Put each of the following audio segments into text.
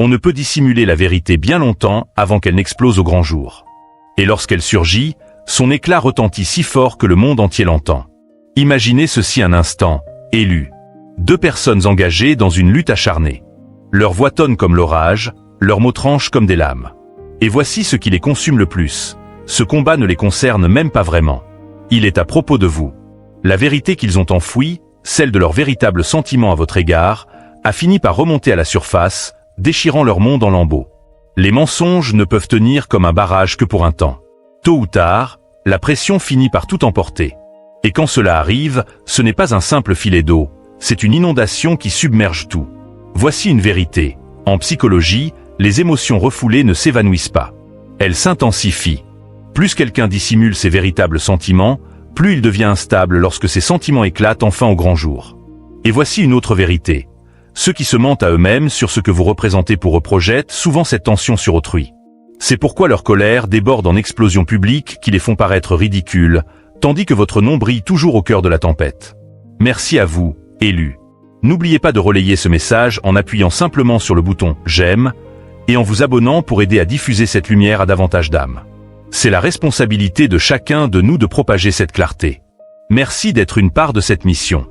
On ne peut dissimuler la vérité bien longtemps avant qu'elle n'explose au grand jour. Et lorsqu'elle surgit, son éclat retentit si fort que le monde entier l'entend. Imaginez ceci un instant, élus. 2 personnes engagées dans une lutte acharnée. Leur voix tonne comme l'orage, leurs mots tranchent comme des lames. Et voici ce qui les consume le plus. Ce combat ne les concerne même pas vraiment. Il est à propos de vous. La vérité qu'ils ont enfouie, celle de leur véritable sentiment à votre égard, a fini par remonter à la surface, déchirant leur monde en lambeaux. Les mensonges ne peuvent tenir comme un barrage que pour un temps. Tôt ou tard, la pression finit par tout emporter. Et quand cela arrive, ce n'est pas un simple filet d'eau, c'est une inondation qui submerge tout. Voici une vérité. En psychologie, les émotions refoulées ne s'évanouissent pas. Elles s'intensifient. Plus quelqu'un dissimule ses véritables sentiments, plus il devient instable lorsque ses sentiments éclatent enfin au grand jour. Et voici une autre vérité. Ceux qui se mentent à eux-mêmes sur ce que vous représentez pour eux projettent souvent cette tension sur autrui. C'est pourquoi leur colère déborde en explosions publiques qui les font paraître ridicules, tandis que votre nom brille toujours au cœur de la tempête. Merci à vous, élus. N'oubliez pas de relayer ce message en appuyant simplement sur le bouton « J'aime » et en vous abonnant pour aider à diffuser cette lumière à davantage d'âmes. C'est la responsabilité de chacun de nous de propager cette clarté. Merci d'être une part de cette mission.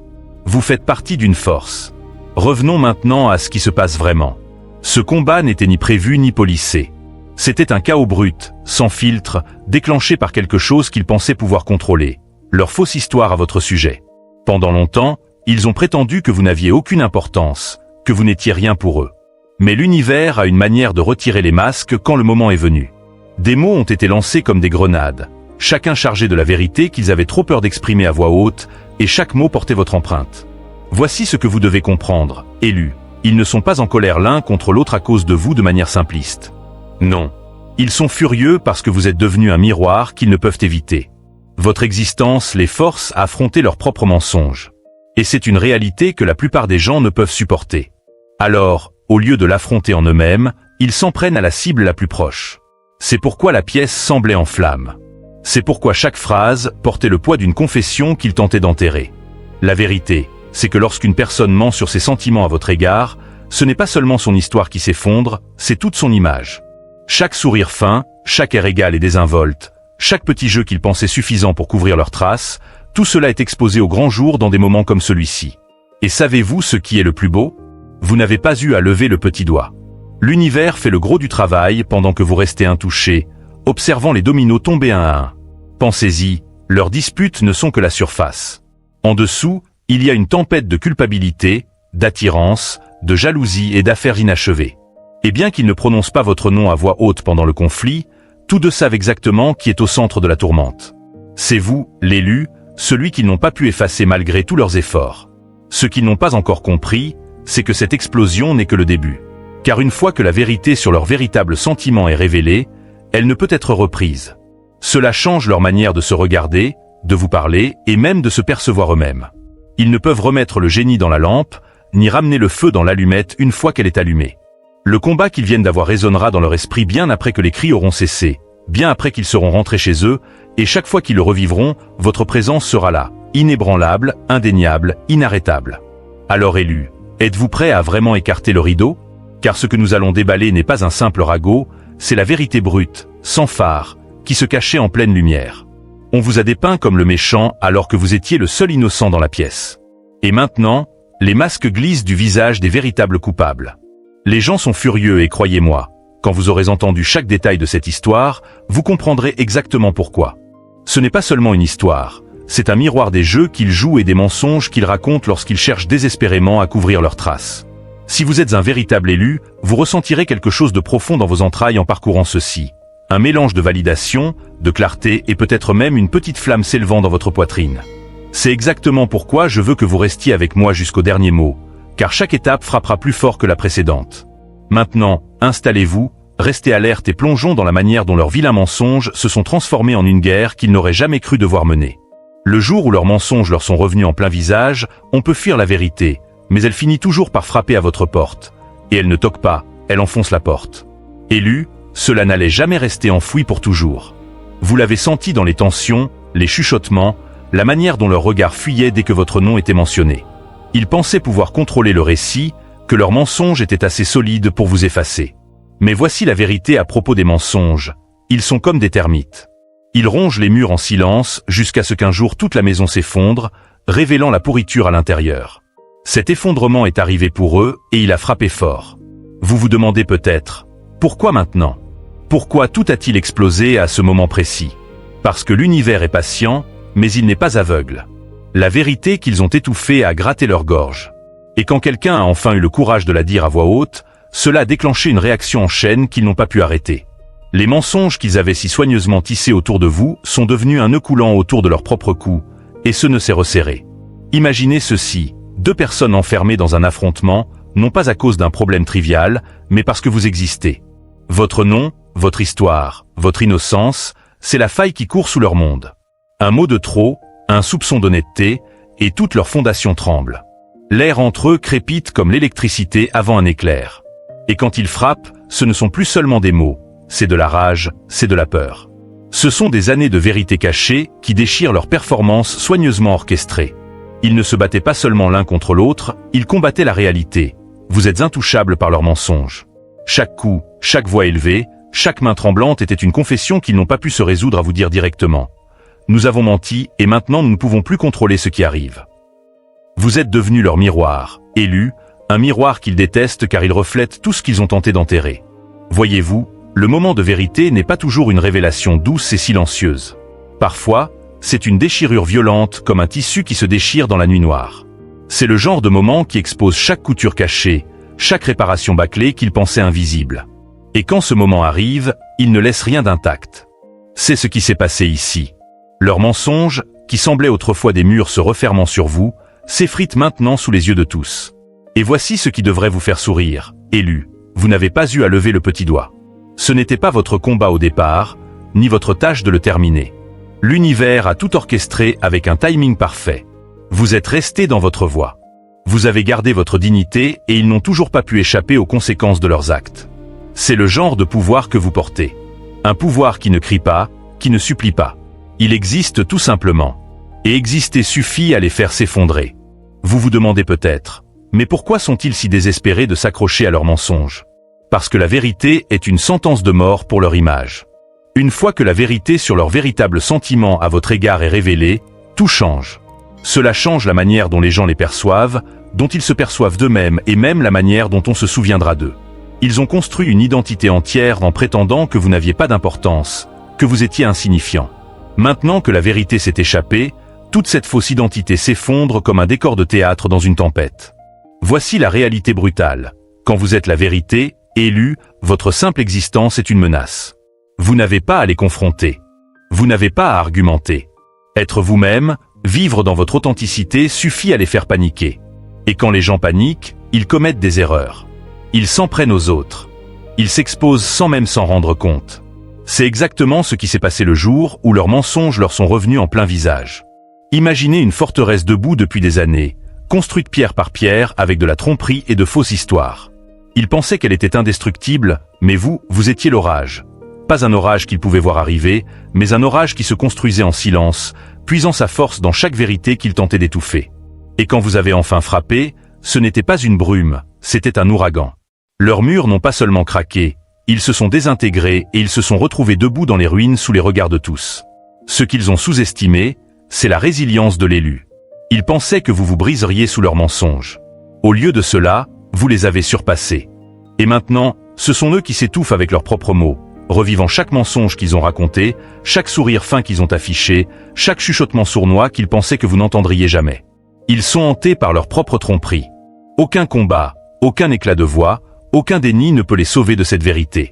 Vous faites partie d'une force. Revenons maintenant à ce qui se passe vraiment. Ce combat n'était ni prévu ni policé. C'était un chaos brut, sans filtre, déclenché par quelque chose qu'ils pensaient pouvoir contrôler. Leur fausse histoire à votre sujet. Pendant longtemps, ils ont prétendu que vous n'aviez aucune importance, que vous n'étiez rien pour eux. Mais l'univers a une manière de retirer les masques quand le moment est venu. Des mots ont été lancés comme des grenades, chacun chargé de la vérité qu'ils avaient trop peur d'exprimer à voix haute, et chaque mot portait votre empreinte. Voici ce que vous devez comprendre, élus. Ils ne sont pas en colère l'un contre l'autre à cause de vous de manière simpliste. Non. Ils sont furieux parce que vous êtes devenu un miroir qu'ils ne peuvent éviter. Votre existence les force à affronter leurs propres mensonges. Et c'est une réalité que la plupart des gens ne peuvent supporter. Alors, au lieu de l'affronter en eux-mêmes, ils s'en prennent à la cible la plus proche. C'est pourquoi la pièce semblait en flammes. C'est pourquoi chaque phrase portait le poids d'une confession qu'ils tentaient d'enterrer. La vérité, c'est que lorsqu'une personne ment sur ses sentiments à votre égard, ce n'est pas seulement son histoire qui s'effondre, c'est toute son image. Chaque sourire fin, chaque air égal et désinvolte, chaque petit jeu qu'ils pensaient suffisant pour couvrir leurs traces, tout cela est exposé au grand jour dans des moments comme celui-ci. Et savez-vous ce qui est le plus beau? Vous n'avez pas eu à lever le petit doigt. L'univers fait le gros du travail pendant que vous restez intouchés, observant les dominos tomber un à un. Pensez-y, leurs disputes ne sont que la surface. En dessous, il y a une tempête de culpabilité, d'attirance, de jalousie et d'affaires inachevées. Et bien qu'ils ne prononcent pas votre nom à voix haute pendant le conflit, tous deux savent exactement qui est au centre de la tourmente. C'est vous, l'élu, celui qu'ils n'ont pas pu effacer malgré tous leurs efforts. Ce qu'ils n'ont pas encore compris, c'est que cette explosion n'est que le début. Car une fois que la vérité sur leurs véritables sentiments est révélée, elle ne peut être reprise. Cela change leur manière de se regarder, de vous parler et même de se percevoir eux-mêmes. Ils ne peuvent remettre le génie dans la lampe, ni ramener le feu dans l'allumette une fois qu'elle est allumée. Le combat qu'ils viennent d'avoir résonnera dans leur esprit bien après que les cris auront cessé, bien après qu'ils seront rentrés chez eux, et chaque fois qu'ils le revivront, votre présence sera là, inébranlable, indéniable, inarrêtable. Alors élus, êtes-vous prêts à vraiment écarter le rideau? Car ce que nous allons déballer n'est pas un simple ragot, c'est la vérité brute, sans phare, qui se cachait en pleine lumière. On vous a dépeint comme le méchant alors que vous étiez le seul innocent dans la pièce. Et maintenant, les masques glissent du visage des véritables coupables. Les gens sont furieux et croyez-moi, quand vous aurez entendu chaque détail de cette histoire, vous comprendrez exactement pourquoi. Ce n'est pas seulement une histoire, c'est un miroir des jeux qu'ils jouent et des mensonges qu'ils racontent lorsqu'ils cherchent désespérément à couvrir leurs traces. Si vous êtes un véritable élu, vous ressentirez quelque chose de profond dans vos entrailles en parcourant ceci. Un mélange de validation, de clarté et peut-être même une petite flamme s'élevant dans votre poitrine. C'est exactement pourquoi je veux que vous restiez avec moi jusqu'au dernier mot, car chaque étape frappera plus fort que la précédente. Maintenant, installez-vous, restez alerte et plongeons dans la manière dont leurs vilains mensonges se sont transformés en une guerre qu'ils n'auraient jamais cru devoir mener. Le jour où leurs mensonges leur sont revenus en plein visage, on peut fuir la vérité, mais elle finit toujours par frapper à votre porte. Et elle ne toque pas, elle enfonce la porte. Élus, cela n'allait jamais rester enfoui pour toujours. Vous l'avez senti dans les tensions, les chuchotements, la manière dont leur regard fuyait dès que votre nom était mentionné. Ils pensaient pouvoir contrôler le récit, que leurs mensonges étaient assez solides pour vous effacer. Mais voici la vérité à propos des mensonges. Ils sont comme des termites. Ils rongent les murs en silence jusqu'à ce qu'un jour toute la maison s'effondre, révélant la pourriture à l'intérieur. Cet effondrement est arrivé pour eux et il a frappé fort. Vous vous demandez peut-être, pourquoi maintenant? Pourquoi tout a-t-il explosé à ce moment précis? Parce que l'univers est patient, mais il n'est pas aveugle. La vérité qu'ils ont étouffée a gratté leur gorge. Et quand quelqu'un a enfin eu le courage de la dire à voix haute, cela a déclenché une réaction en chaîne qu'ils n'ont pas pu arrêter. Les mensonges qu'ils avaient si soigneusement tissés autour de vous sont devenus un nœud coulant autour de leur propre cou, et ce nœud s'est resserré. Imaginez ceci, 2 personnes enfermées dans un affrontement, non pas à cause d'un problème trivial, mais parce que vous existez. Votre nom, votre histoire, votre innocence, c'est la faille qui court sous leur monde. Un mot de trop, un soupçon d'honnêteté, et toute leur fondation tremble. L'air entre eux crépite comme l'électricité avant un éclair. Et quand ils frappent, ce ne sont plus seulement des mots, c'est de la rage, c'est de la peur. Ce sont des années de vérité cachée qui déchirent leurs performances soigneusement orchestrées. Ils ne se battaient pas seulement l'un contre l'autre, ils combattaient la réalité. Vous êtes intouchables par leurs mensonges. Chaque coup, chaque voix élevée, chaque main tremblante était une confession qu'ils n'ont pas pu se résoudre à vous dire directement. Nous avons menti et maintenant nous ne pouvons plus contrôler ce qui arrive. Vous êtes devenus leur miroir, élu, un miroir qu'ils détestent car il reflète tout ce qu'ils ont tenté d'enterrer. Voyez-vous, le moment de vérité n'est pas toujours une révélation douce et silencieuse. Parfois, c'est une déchirure violente comme un tissu qui se déchire dans la nuit noire. C'est le genre de moment qui expose chaque couture cachée, chaque réparation bâclée qu'ils pensaient invisible. Et quand ce moment arrive, il ne laisse rien d'intact. C'est ce qui s'est passé ici. Leurs mensonges, qui semblaient autrefois des murs se refermant sur vous, s'effritent maintenant sous les yeux de tous. Et voici ce qui devrait vous faire sourire. Élu, vous n'avez pas eu à lever le petit doigt. Ce n'était pas votre combat au départ, ni votre tâche de le terminer. L'univers a tout orchestré avec un timing parfait. Vous êtes resté dans votre voie. Vous avez gardé votre dignité et ils n'ont toujours pas pu échapper aux conséquences de leurs actes. C'est le genre de pouvoir que vous portez. Un pouvoir qui ne crie pas, qui ne supplie pas. Il existe tout simplement. Et exister suffit à les faire s'effondrer. Vous vous demandez peut-être, mais pourquoi sont-ils si désespérés de s'accrocher à leurs mensonges? Parce que la vérité est une sentence de mort pour leur image. Une fois que la vérité sur leur véritable sentiment à votre égard est révélée, tout change. Cela change la manière dont les gens les perçoivent, dont ils se perçoivent d'eux-mêmes et même la manière dont on se souviendra d'eux. Ils ont construit une identité entière en prétendant que vous n'aviez pas d'importance, que vous étiez insignifiant. Maintenant que la vérité s'est échappée, toute cette fausse identité s'effondre comme un décor de théâtre dans une tempête. Voici la réalité brutale. Quand vous êtes la vérité, élu, votre simple existence est une menace. Vous n'avez pas à les confronter. Vous n'avez pas à argumenter. Être vous-même, vivre dans votre authenticité suffit à les faire paniquer. Et quand les gens paniquent, ils commettent des erreurs. Ils s'en prennent aux autres. Ils s'exposent sans même s'en rendre compte. C'est exactement ce qui s'est passé le jour où leurs mensonges leur sont revenus en plein visage. Imaginez une forteresse debout depuis des années, construite pierre par pierre avec de la tromperie et de fausses histoires. Ils pensaient qu'elle était indestructible, mais vous étiez l'orage. Pas un orage qu'ils pouvaient voir arriver, mais un orage qui se construisait en silence, puisant sa force dans chaque vérité qu'ils tentaient d'étouffer. Et quand vous avez enfin frappé, ce n'était pas une brume, c'était un ouragan. Leurs murs n'ont pas seulement craqué, ils se sont désintégrés et ils se sont retrouvés debout dans les ruines sous les regards de tous. Ce qu'ils ont sous-estimé, c'est la résilience de l'élu. Ils pensaient que vous vous briseriez sous leurs mensonges. Au lieu de cela, vous les avez surpassés. Et maintenant, ce sont eux qui s'étouffent avec leurs propres mots, revivant chaque mensonge qu'ils ont raconté, chaque sourire fin qu'ils ont affiché, chaque chuchotement sournois qu'ils pensaient que vous n'entendriez jamais. Ils sont hantés par leur propre tromperie. Aucun combat, aucun éclat de voix, aucun déni ne peut les sauver de cette vérité.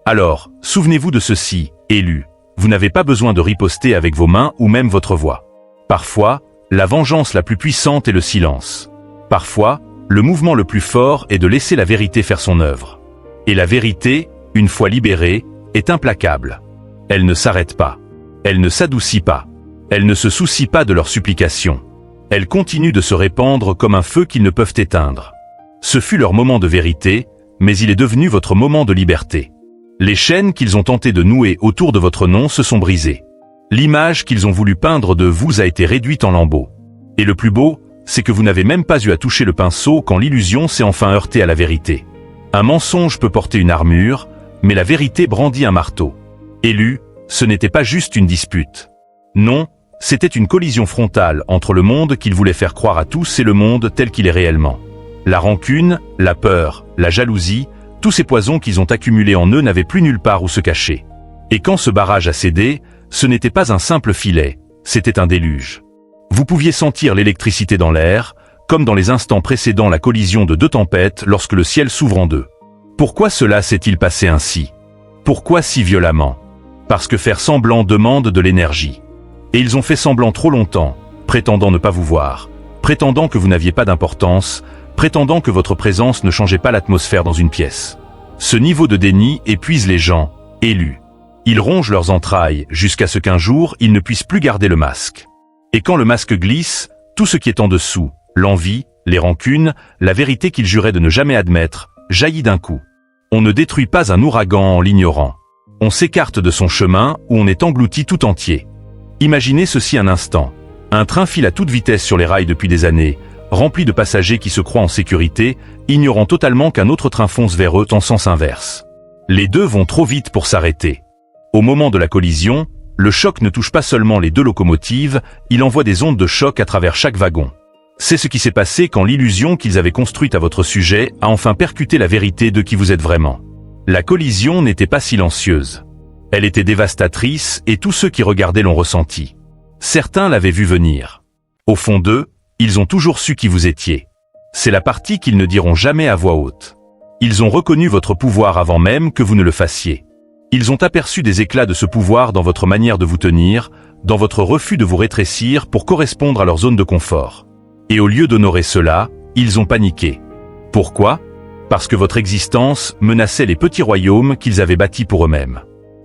Alors, souvenez-vous de ceci, élu. Vous n'avez pas besoin de riposter avec vos mains ou même votre voix. Parfois, la vengeance la plus puissante est le silence. Parfois, le mouvement le plus fort est de laisser la vérité faire son œuvre. Et la vérité, une fois libérée, est implacable. Elle ne s'arrête pas. Elle ne s'adoucit pas. Elle ne se soucie pas de leurs supplications. Elle continue de se répandre comme un feu qu'ils ne peuvent éteindre. Ce fut leur moment de vérité, mais il est devenu votre moment de liberté. Les chaînes qu'ils ont tenté de nouer autour de votre nom se sont brisées. L'image qu'ils ont voulu peindre de vous a été réduite en lambeaux. Et le plus beau, c'est que vous n'avez même pas eu à toucher le pinceau quand l'illusion s'est enfin heurtée à la vérité. Un mensonge peut porter une armure, mais la vérité brandit un marteau. Élu, ce n'était pas juste une dispute. Non, c'était une collision frontale entre le monde qu'ils voulaient faire croire à tous et le monde tel qu'il est réellement. La rancune, la peur, la jalousie, tous ces poisons qu'ils ont accumulés en eux n'avaient plus nulle part où se cacher. Et quand ce barrage a cédé, ce n'était pas un simple filet, c'était un déluge. Vous pouviez sentir l'électricité dans l'air, comme dans les instants précédant la collision de deux tempêtes lorsque le ciel s'ouvre en deux. Pourquoi cela s'est-il passé ainsi? Pourquoi si violemment? Parce que faire semblant demande de l'énergie. Et ils ont fait semblant trop longtemps, prétendant ne pas vous voir, prétendant que vous n'aviez pas d'importance, prétendant que votre présence ne changeait pas l'atmosphère dans une pièce. Ce niveau de déni épuise les gens, élus. Ils rongent leurs entrailles jusqu'à ce qu'un jour ils ne puissent plus garder le masque. Et quand le masque glisse, tout ce qui est en dessous, l'envie, les rancunes, la vérité qu'ils juraient de ne jamais admettre, jaillit d'un coup. On ne détruit pas un ouragan en l'ignorant. On s'écarte de son chemin où on est englouti tout entier. Imaginez ceci un instant. Un train file à toute vitesse sur les rails depuis des années, rempli de passagers qui se croient en sécurité, ignorant totalement qu'un autre train fonce vers eux en sens inverse. Les deux vont trop vite pour s'arrêter. Au moment de la collision, le choc ne touche pas seulement les deux locomotives, il envoie des ondes de choc à travers chaque wagon. C'est ce qui s'est passé quand l'illusion qu'ils avaient construite à votre sujet a enfin percuté la vérité de qui vous êtes vraiment. La collision n'était pas silencieuse. Elle était dévastatrice et tous ceux qui regardaient l'ont ressenti. Certains l'avaient vu venir. Au fond d'eux, ils ont toujours su qui vous étiez. C'est la partie qu'ils ne diront jamais à voix haute. Ils ont reconnu votre pouvoir avant même que vous ne le fassiez. Ils ont aperçu des éclats de ce pouvoir dans votre manière de vous tenir, dans votre refus de vous rétrécir pour correspondre à leur zone de confort. Et au lieu d'honorer cela, ils ont paniqué. Pourquoi? Parce que votre existence menaçait les petits royaumes qu'ils avaient bâtis pour eux-mêmes.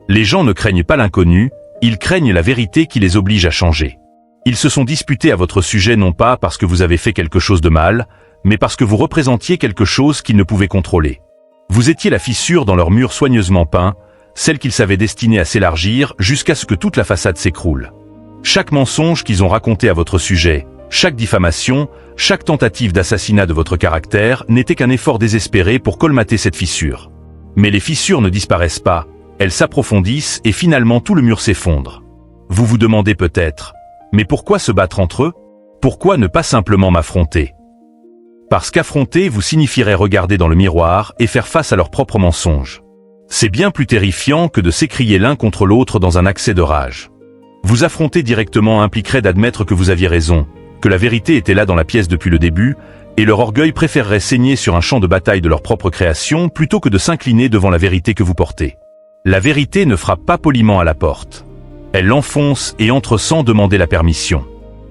Les gens ne craignent pas l'inconnu, ils craignent la vérité qui les oblige à changer. Ils se sont disputés à votre sujet non pas parce que vous avez fait quelque chose de mal, mais parce que vous représentiez quelque chose qu'ils ne pouvaient contrôler. Vous étiez la fissure dans leur mur soigneusement peint, celle qu'ils savaient destinée à s'élargir jusqu'à ce que toute la façade s'écroule. Chaque mensonge qu'ils ont raconté à votre sujet, chaque diffamation, chaque tentative d'assassinat de votre caractère n'était qu'un effort désespéré pour colmater cette fissure. Mais les fissures ne disparaissent pas, elles s'approfondissent et finalement tout le mur s'effondre. Vous vous demandez peut-être, mais pourquoi se battre entre eux? Pourquoi ne pas simplement m'affronter? Parce qu'affronter vous signifierait regarder dans le miroir et faire face à leurs propres mensonges. C'est bien plus terrifiant que de s'écrier l'un contre l'autre dans un accès de rage. Vous affronter directement impliquerait d'admettre que vous aviez raison, que la vérité était là dans la pièce depuis le début, et leur orgueil préférerait saigner sur un champ de bataille de leur propre création plutôt que de s'incliner devant la vérité que vous portez. La vérité ne frappe pas poliment à la porte. Elle l'enfonce et entre sans demander la permission.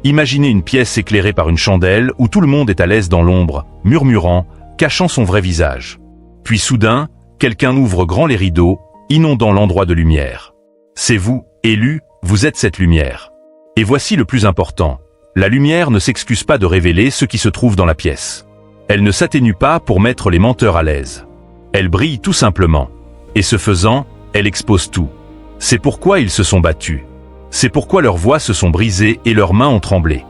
Imaginez une pièce éclairée par une chandelle où tout le monde est à l'aise dans l'ombre, murmurant, cachant son vrai visage. Puis soudain, quelqu'un ouvre grand les rideaux, inondant l'endroit de lumière. C'est vous, élu, vous êtes cette lumière. Et voici le plus important. La lumière ne s'excuse pas de révéler ce qui se trouve dans la pièce. Elle ne s'atténue pas pour mettre les menteurs à l'aise. Elle brille tout simplement. Et ce faisant, elle expose tout. C'est pourquoi ils se sont battus. C'est pourquoi leurs voix se sont brisées et leurs mains ont tremblé.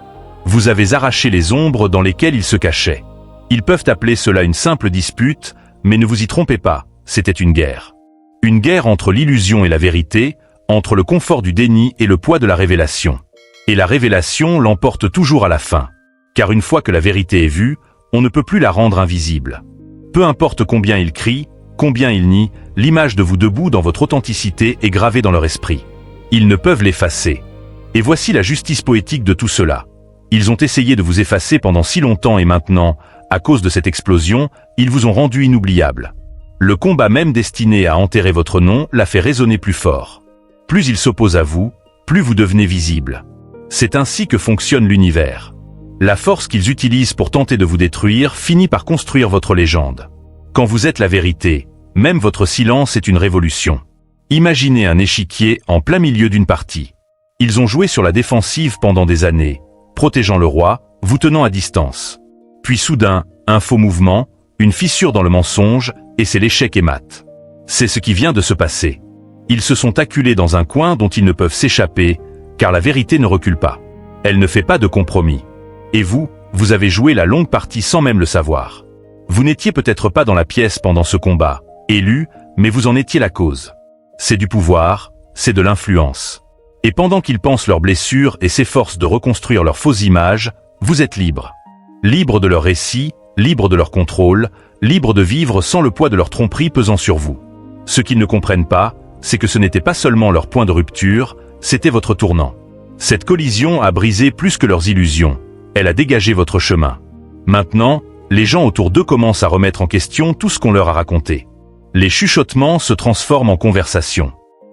Vous avez arraché les ombres dans lesquelles ils se cachaient. Ils peuvent appeler cela une simple dispute, mais ne vous y trompez pas, c'était une guerre. Une guerre entre l'illusion et la vérité, entre le confort du déni et le poids de la révélation. Et la révélation l'emporte toujours à la fin. Car une fois que la vérité est vue, on ne peut plus la rendre invisible. Peu importe combien ils crient, combien ils nient, l'image de vous debout dans votre authenticité est gravée dans leur esprit. Ils ne peuvent l'effacer. Et voici la justice poétique de tout cela. Ils ont essayé de vous effacer pendant si longtemps et maintenant, à cause de cette explosion, ils vous ont rendu inoubliable. Le combat même destiné à enterrer votre nom l'a fait résonner plus fort. Plus ils s'opposent à vous, plus vous devenez visible. C'est ainsi que fonctionne l'univers. La force qu'ils utilisent pour tenter de vous détruire finit par construire votre légende. Quand vous êtes la vérité, même votre silence est une révolution. Imaginez un échiquier en plein milieu d'une partie. Ils ont joué sur la défensive pendant des années, protégeant le roi, vous tenant à distance. Puis soudain, un faux mouvement, une fissure dans le mensonge, et c'est l'échec et mat. C'est ce qui vient de se passer. Ils se sont acculés dans un coin dont ils ne peuvent s'échapper, car la vérité ne recule pas. Elle ne fait pas de compromis. Et vous, Vous avez joué la longue partie sans même le savoir. Vous n'étiez peut-être pas dans la pièce pendant ce combat, élu, mais vous en étiez la cause. C'est du pouvoir, c'est de l'influence. Et pendant qu'ils pensent leurs blessures et s'efforcent de reconstruire leurs fausses images, vous êtes libre. Libre de leur récit, libre de leur contrôle, libre de vivre sans le poids de leur tromperie pesant sur vous. Ce qu'ils ne comprennent pas, c'est que ce n'était pas seulement leur point de rupture, c'était votre tournant. Cette collision a brisé plus que leurs illusions. Elle a dégagé votre chemin. Maintenant, les gens autour d'eux commencent à remettre en question tout ce qu'on leur a raconté. Les chuchotements se transforment en conversations.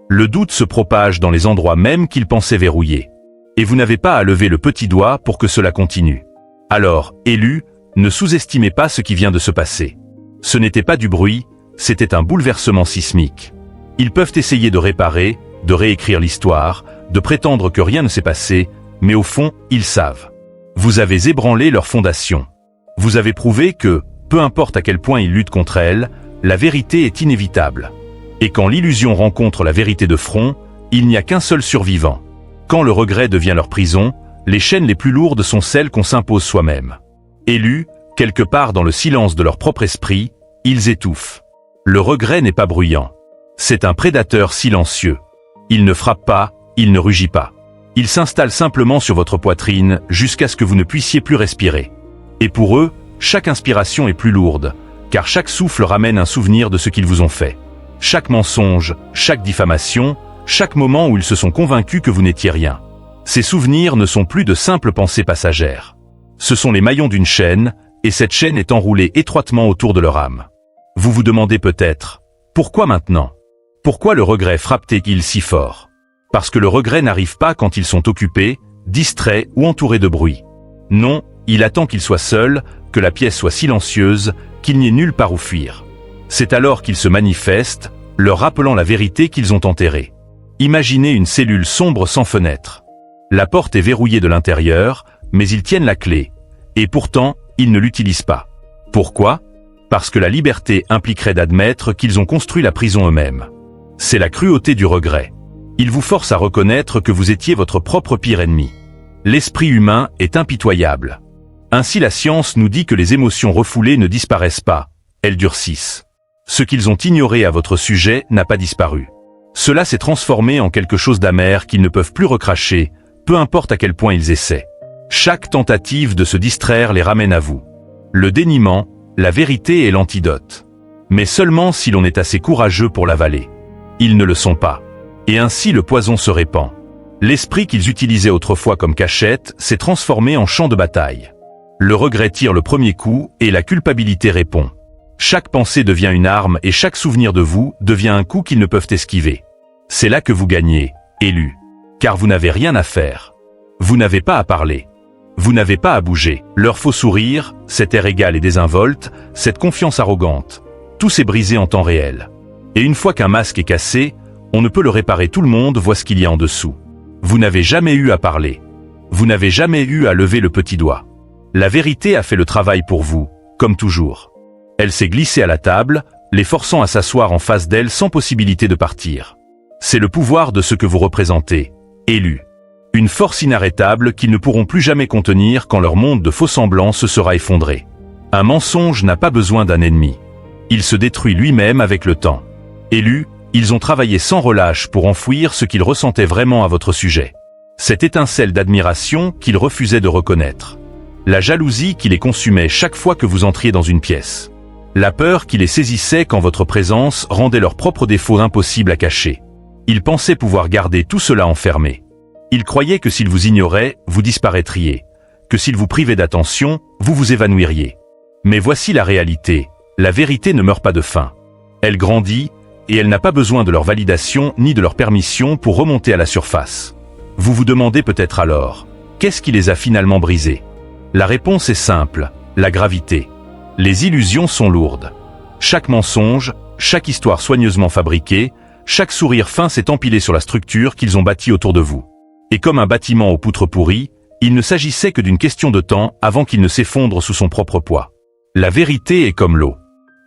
Le doute se propage dans les endroits même qu'ils pensaient verrouillés. Et vous n'avez pas à lever le petit doigt pour que cela continue. Alors, élu, ne sous-estimez pas ce qui vient de se passer. Ce n'était pas du bruit, c'était un bouleversement sismique. Ils peuvent essayer de réparer, de réécrire l'histoire, de prétendre que rien ne s'est passé, mais au fond, ils savent. Vous avez ébranlé leur fondation. Vous avez prouvé que, peu importe à quel point ils luttent contre elle, la vérité est inévitable. Et quand l'illusion rencontre la vérité de front, il n'y a qu'un seul survivant. Quand le regret devient leur prison, les chaînes les plus lourdes sont celles qu'on s'impose soi-même. Élus, quelque part dans le silence de leur propre esprit, ils étouffent. Le regret n'est pas bruyant. C'est un prédateur silencieux. Il ne frappe pas, il ne rugit pas. Il s'installe simplement sur votre poitrine jusqu'à ce que vous ne puissiez plus respirer. Et pour eux, chaque inspiration est plus lourde, car chaque souffle ramène un souvenir de ce qu'ils vous ont fait. Chaque mensonge, chaque diffamation, chaque moment où ils se sont convaincus que vous n'étiez rien. Ces souvenirs ne sont plus de simples pensées passagères. Ce sont les maillons d'une chaîne, et cette chaîne est enroulée étroitement autour de leur âme. Vous vous demandez peut-être, pourquoi maintenant? Pourquoi le regret frappe-t-il si fort? Parce que le regret n'arrive pas quand ils sont occupés, distraits ou entourés de bruit. Non, il attend qu'ils soient seuls, que la pièce soit silencieuse, qu'il n'y ait nulle part où fuir. C'est alors qu'ils se manifestent, leur rappelant la vérité qu'ils ont enterrée. Imaginez une cellule sombre sans fenêtre. La porte est verrouillée de l'intérieur, mais ils tiennent la clé. Et pourtant, ils ne l'utilisent pas. Pourquoi? Parce que la liberté impliquerait d'admettre qu'ils ont construit la prison eux-mêmes. C'est la cruauté du regret. Il vous force à reconnaître que vous étiez votre propre pire ennemi. L'esprit humain est impitoyable. Ainsi la science nous dit que les émotions refoulées ne disparaissent pas, elles durcissent. Ce qu'ils ont ignoré à votre sujet n'a pas disparu. Cela s'est transformé en quelque chose d'amer qu'ils ne peuvent plus recracher, peu importe à quel point ils essaient. Chaque tentative de se distraire les ramène à vous. Le déniement, la vérité est l'antidote. Mais seulement si l'on est assez courageux pour l'avaler. Ils ne le sont pas. Et ainsi le poison se répand. L'esprit qu'ils utilisaient autrefois comme cachette s'est transformé en champ de bataille. Le regret tire le premier coup et la culpabilité répond. Chaque pensée devient une arme et chaque souvenir de vous devient un coup qu'ils ne peuvent esquiver. C'est là que vous gagnez, élu. Car vous n'avez rien à faire. Vous n'avez pas à parler. Vous n'avez pas à bouger. Leur faux sourire, cet air égal et désinvolte, cette confiance arrogante, tout s'est brisé en temps réel. Et une fois qu'un masque est cassé, on ne peut le réparer, tout le monde voit ce qu'il y a en dessous. Vous n'avez jamais eu à parler. Vous n'avez jamais eu à lever le petit doigt. La vérité a fait le travail pour vous, comme toujours. Elle s'est glissée à la table, les forçant à s'asseoir en face d'elle sans possibilité de partir. C'est le pouvoir de ce que vous représentez, élu. Une force inarrêtable qu'ils ne pourront plus jamais contenir quand leur monde de faux-semblants se sera effondré. Un mensonge n'a pas besoin d'un ennemi. Il se détruit lui-même avec le temps. Élu, ils ont travaillé sans relâche pour enfouir ce qu'ils ressentaient vraiment à votre sujet. Cette étincelle d'admiration qu'ils refusaient de reconnaître. La jalousie qui les consumait chaque fois que vous entriez dans une pièce. La peur qui les saisissait quand votre présence rendait leurs propres défauts impossibles à cacher. Ils pensaient pouvoir garder tout cela enfermé. Ils croyaient que s'ils vous ignoraient, vous disparaîtriez. Que s'ils vous privaient d'attention, vous vous évanouiriez. Mais voici la réalité. La vérité ne meurt pas de faim. Elle grandit, et elle n'a pas besoin de leur validation ni de leur permission pour remonter à la surface. Vous vous demandez peut-être alors, qu'est-ce qui les a finalement brisés? La réponse est simple, la gravité. Les illusions sont lourdes. Chaque mensonge, chaque histoire soigneusement fabriquée, chaque sourire fin s'est empilé sur la structure qu'ils ont bâtie autour de vous. Et comme un bâtiment aux poutres pourries, il ne s'agissait que d'une question de temps avant qu'il ne s'effondre sous son propre poids. La vérité est comme l'eau.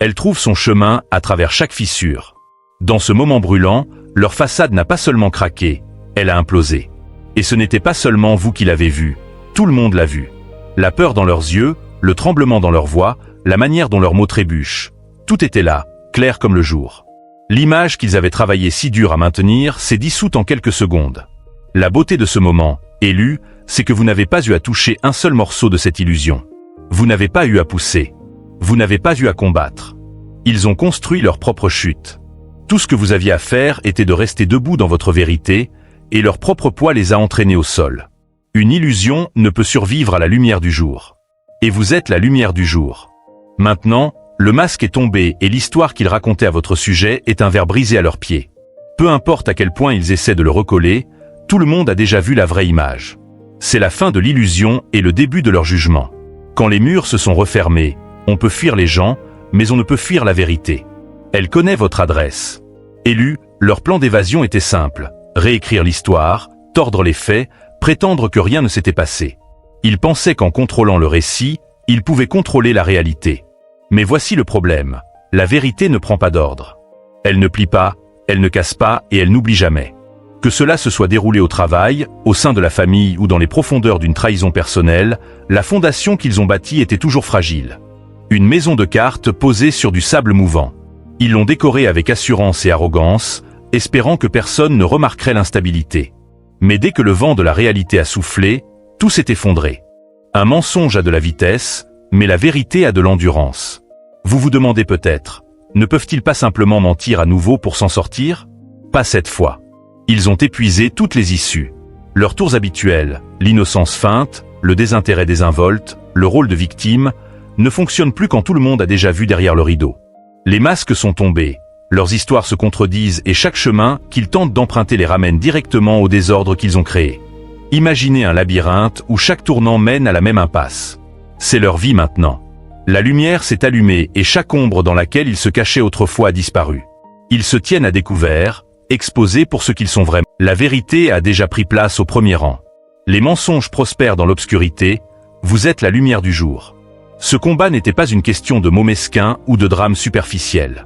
Elle trouve son chemin à travers chaque fissure. Dans ce moment brûlant, leur façade n'a pas seulement craqué, elle a implosé. Et ce n'était pas seulement vous qui l'avez vu, tout le monde l'a vu. La peur dans leurs yeux, le tremblement dans leur voix, la manière dont leurs mots trébuchent. Tout était là, clair comme le jour. L'image qu'ils avaient travaillé si dur à maintenir s'est dissoute en quelques secondes. La beauté de ce moment, élu, c'est que vous n'avez pas eu à toucher un seul morceau de cette illusion. Vous n'avez pas eu à pousser. Vous n'avez pas eu à combattre. Ils ont construit leur propre chute. Tout ce que vous aviez à faire était de rester debout dans votre vérité, et leur propre poids les a entraînés au sol. Une illusion ne peut survivre à la lumière du jour. Et vous êtes la lumière du jour. Maintenant, le masque est tombé et l'histoire qu'ils racontaient à votre sujet est un verre brisé à leurs pieds. Peu importe à quel point ils essaient de le recoller, tout le monde a déjà vu la vraie image. C'est la fin de l'illusion et le début de leur jugement. Quand les murs se sont refermés, on peut fuir les gens, mais on ne peut fuir la vérité. Elle connaît votre adresse. Élus, leur plan d'évasion était simple. Réécrire l'histoire, tordre les faits, prétendre que rien ne s'était passé. Ils pensaient qu'en contrôlant le récit, ils pouvaient contrôler la réalité. Mais voici le problème. La vérité ne prend pas d'ordre. Elle ne plie pas, elle ne casse pas et elle n'oublie jamais. Que cela se soit déroulé au travail, au sein de la famille ou dans les profondeurs d'une trahison personnelle, la fondation qu'ils ont bâtie était toujours fragile. Une maison de cartes posée sur du sable mouvant. Ils l'ont décorée avec assurance et arrogance, espérant que personne ne remarquerait l'instabilité. Mais dès que le vent de la réalité a soufflé, tout s'est effondré. Un mensonge a de la vitesse, mais la vérité a de l'endurance. Vous vous demandez peut-être, ne peuvent-ils pas simplement mentir à nouveau pour s'en sortir? Pas cette fois. Ils ont épuisé toutes les issues. Leurs tours habituels, l'innocence feinte, le désintérêt désinvolte, le rôle de victime, ne fonctionnent plus quand tout le monde a déjà vu derrière le rideau. Les masques sont tombés, leurs histoires se contredisent et chaque chemin qu'ils tentent d'emprunter les ramène directement au désordre qu'ils ont créé. Imaginez un labyrinthe où chaque tournant mène à la même impasse. C'est leur vie maintenant. La lumière s'est allumée et chaque ombre dans laquelle ils se cachaient autrefois a disparu. Ils se tiennent à découvert, exposés pour ce qu'ils sont vraiment. La vérité a déjà pris place au premier rang. Les mensonges prospèrent dans l'obscurité, vous êtes la lumière du jour. Ce combat n'était pas une question de mots mesquins ou de drames superficiels.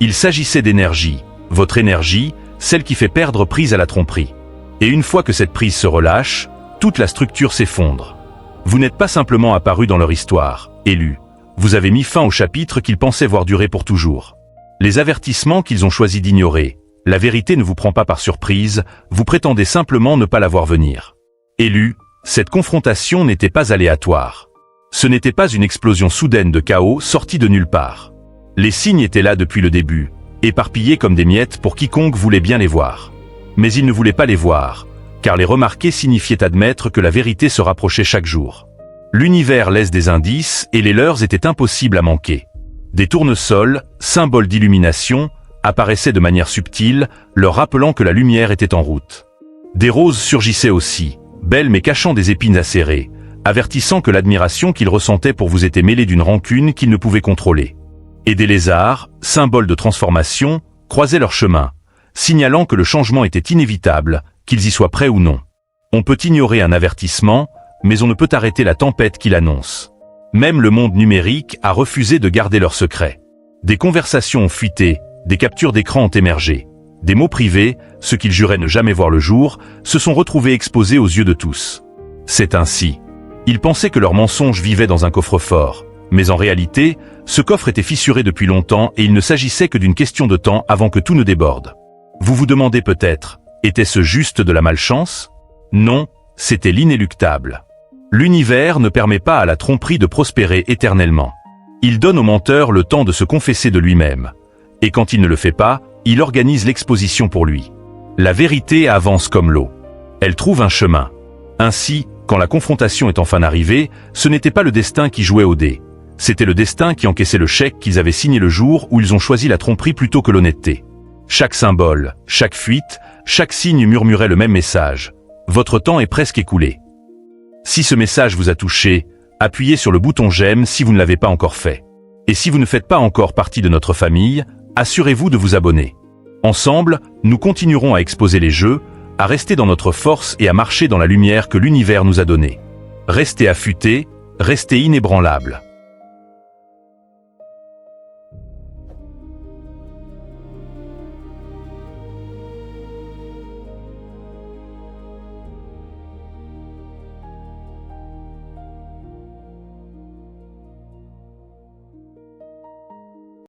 Il s'agissait d'énergie, votre énergie, celle qui fait perdre prise à la tromperie. Et une fois que cette prise se relâche, toute la structure s'effondre. Vous n'êtes pas simplement apparu dans leur histoire, élus. Vous avez mis fin au chapitre qu'ils pensaient voir durer pour toujours. Les avertissements qu'ils ont choisi d'ignorer, la vérité ne vous prend pas par surprise, vous prétendez simplement ne pas la voir venir. Élus, cette confrontation n'était pas aléatoire. Ce n'était pas une explosion soudaine de chaos sortie de nulle part. Les signes étaient là depuis le début, éparpillés comme des miettes pour quiconque voulait bien les voir. Mais ils ne voulaient pas les voir, car les remarquer signifiait admettre que la vérité se rapprochait chaque jour. L'univers laisse des indices et les leurs étaient impossibles à manquer. Des tournesols, symboles d'illumination, apparaissaient de manière subtile, leur rappelant que la lumière était en route. Des roses surgissaient aussi, belles mais cachant des épines acérées, avertissant que l'admiration qu'ils ressentaient pour vous était mêlée d'une rancune qu'ils ne pouvaient contrôler. Et des lézards, symboles de transformation, croisaient leur chemin, signalant que le changement était inévitable, qu'ils y soient prêts ou non. On peut ignorer un avertissement, mais on ne peut arrêter la tempête qu'il annonce. Même le monde numérique a refusé de garder leurs secrets. Des conversations ont fuité, des captures d'écran ont émergé. Des mots privés, ceux qu'ils juraient ne jamais voir le jour, se sont retrouvés exposés aux yeux de tous. C'est ainsi. Ils pensaient que leur mensonge vivait dans un coffre-fort, mais en réalité, ce coffre était fissuré depuis longtemps et il ne s'agissait que d'une question de temps avant que tout ne déborde. Vous vous demandez peut-être, était-ce juste de la malchance? Non, c'était l'inéluctable. L'univers ne permet pas à la tromperie de prospérer éternellement. Il donne au menteur le temps de se confesser de lui-même. Et quand il ne le fait pas, il organise l'exposition pour lui. La vérité avance comme l'eau. Elle trouve un chemin. Ainsi, quand la confrontation est enfin arrivée, ce n'était pas le destin qui jouait au dé. C'était le destin qui encaissait le chèque qu'ils avaient signé le jour où ils ont choisi la tromperie plutôt que l'honnêteté. Chaque symbole, chaque fuite, chaque signe murmurait le même message. Votre temps est presque écoulé. Si ce message vous a touché, appuyez sur le bouton j'aime si vous ne l'avez pas encore fait. Et si vous ne faites pas encore partie de notre famille, assurez-vous de vous abonner. Ensemble, nous continuerons à exposer les jeux, à rester dans notre force et à marcher dans la lumière que l'univers nous a donnée. Restez affûtés, restez inébranlables.